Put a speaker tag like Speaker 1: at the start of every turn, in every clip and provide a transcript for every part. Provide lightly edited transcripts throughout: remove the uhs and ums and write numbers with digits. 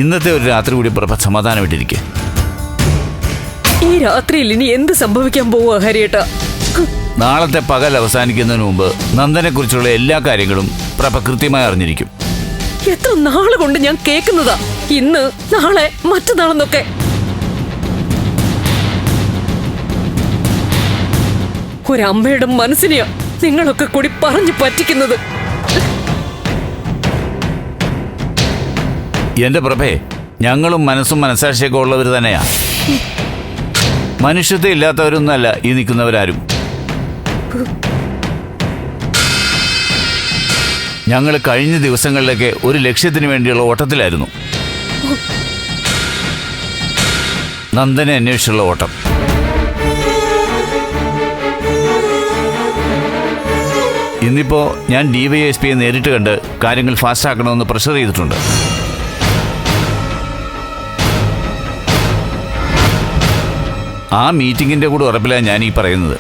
Speaker 1: ഇന്നത്തെ ഒരു രാത്രി കൂടി പ്രഭ സമാധാനമായിട്ടിരിക്കെ.
Speaker 2: ഈ രാത്രിയിൽ ഇനി എന്ത് സംഭവിക്കാൻ പോവുക ഹരിയേട്ടാ?
Speaker 1: നാളത്തെ പകൽ അവസാനിക്കുന്നതിന് മുമ്പ് നന്ദനെ കുറിച്ചുള്ള എല്ലാ കാര്യങ്ങളും പ്രഭ കൃത്യമായി അറിഞ്ഞിരിക്കും.
Speaker 2: എത്ര നാള് കൊണ്ട് ഞാൻ കേൾക്കുന്നതാ, ഇന്ന് നാളെ മറ്റന്നാളെന്നൊക്കെ. ഒരമ്മയുടെ മനസ്സിനെയാ നിങ്ങളൊക്കെ കൂടി പറഞ്ഞു പറ്റിക്കുന്നത്.
Speaker 1: എന്റെ പ്രഭേ, ഞങ്ങളും മനസ്സും മനസാക്ഷിയൊക്കെ ഉള്ളവർ തന്നെയാ. മനുഷ്യത്വം ഇല്ലാത്തവരൊന്നുമല്ല ഈ നിൽക്കുന്നവരാരും. ഞങ്ങൾ കഴിഞ്ഞ ദിവസങ്ങളിലൊക്കെ ഒരു ലക്ഷ്യത്തിന് വേണ്ടിയുള്ള ഓട്ടത്തിലായിരുന്നു. നന്ദനെ അന്വേഷിച്ചുള്ള ഓട്ടം. ഇന്നിപ്പോ ഞാൻ DYSPയെ നേരിട്ട് കണ്ട് കാര്യങ്ങൾ ഫാസ്റ്റ് ആക്കണമെന്ന് പ്രഷർ ചെയ്തിട്ടുണ്ട്. ആ മീറ്റിംഗിന്റെ കൂടെ ഉറപ്പിലാണ് ഞാൻ ഈ പറയുന്നത്.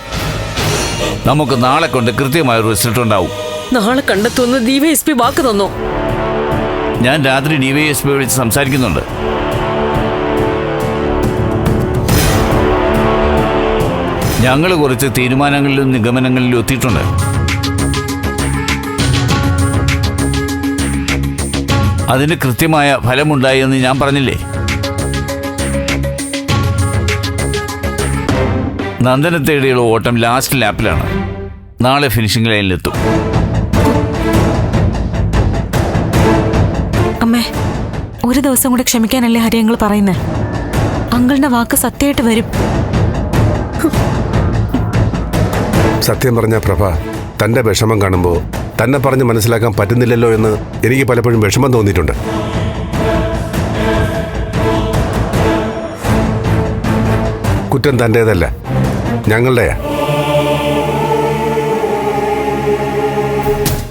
Speaker 1: നമുക്ക് നാളെ കൊണ്ട് കൃത്യമായ ഒരു റിസൾട്ട് ഉണ്ടാവും.
Speaker 2: നാളെ കണ്ടെത്തുന്ന DYSP വാക്ക് തന്നോ?
Speaker 1: ഞാൻ രാത്രി DYSP വിളിച്ച് സംസാരിക്കുന്നുണ്ട്. ഞങ്ങൾ കുറച്ച് തീരുമാനങ്ങളിലും നിഗമനങ്ങളിലും എത്തിയിട്ടുണ്ട്. അതിന് കൃത്യമായ ഫലമുണ്ടായി എന്ന് ഞാൻ പറഞ്ഞില്ലേ? നന്ദനെ തേടിയുള്ള ഓട്ടം ലാസ്റ്റ് ലാപ്പിലാണ്. നാളെ ഫിനിഷിംഗ് ലൈനിലെത്തും.
Speaker 3: അമ്മേ, ഒരു ദിവസം കൂടെ ക്ഷമിക്കാനല്ലേ ഹരിയങ്ങൾ പറയുന്നേ? അങ്കിളിന്റെ വാക്ക് സത്യമായിട്ട് വരും.
Speaker 4: സത്യം പറഞ്ഞ പ്രഭ, തന്റെ വിഷമം കാണുമ്പോൾ തന്നെ പറഞ്ഞ് മനസ്സിലാക്കാൻ പറ്റുന്നില്ലല്ലോ എന്ന് എനിക്ക് പലപ്പോഴും വിഷമം തോന്നിയിട്ടുണ്ട്. കുറ്റം തൻ്റേതല്ല, ഞങ്ങളുടെയാ.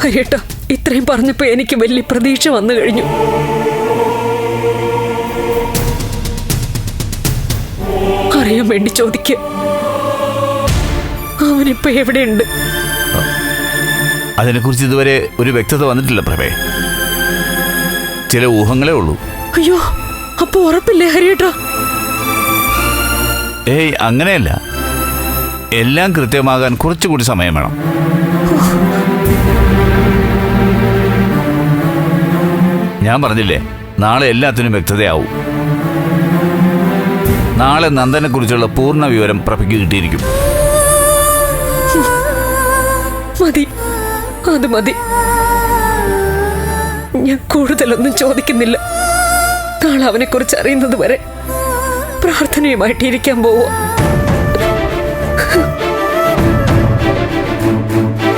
Speaker 2: ഹരിയേട്ടാ, ഇത്രയും പറഞ്ഞപ്പോ എനിക്ക് വലിയ പ്രതീക്ഷ വന്നു കഴിഞ്ഞു. അറിയാൻ വേണ്ടി ചോദിക്കുക, അവനിപ്പോ എവിടെയുണ്ട്?
Speaker 1: അതിനെക്കുറിച്ച് ഇതുവരെ ഒരു വ്യക്തത വന്നിട്ടില്ല പ്രഭേ. ചില ഊഹങ്ങളേ ഉള്ളൂ.
Speaker 2: അയ്യോ, അപ്പൊ ഉറപ്പില്ലേ ഹരിയേട്ടാ?
Speaker 1: ഏയ്, അങ്ങനെയല്ല. എല്ലാം കൃത്യമാകാൻ കുറച്ചുകൂടി സമയം വേണം. ഞാൻ പറഞ്ഞില്ലേ, നാളെ എല്ലാത്തിനും വ്യക്തതയാവും. നാളെ നന്ദനെ കുറിച്ചുള്ള പൂർണ്ണ വിവരം പ്രഭയ്ക്ക് കിട്ടിയിരിക്കും.
Speaker 2: മതി, അത് മതി. ഞാൻ കൂടുതലൊന്നും ചോദിക്കുന്നില്ല. നാളെ അവനെ കുറിച്ച് അറിയുന്നത് വരെ പ്രാർത്ഥനയുമായിട്ടിരിക്കാൻ പോവോ?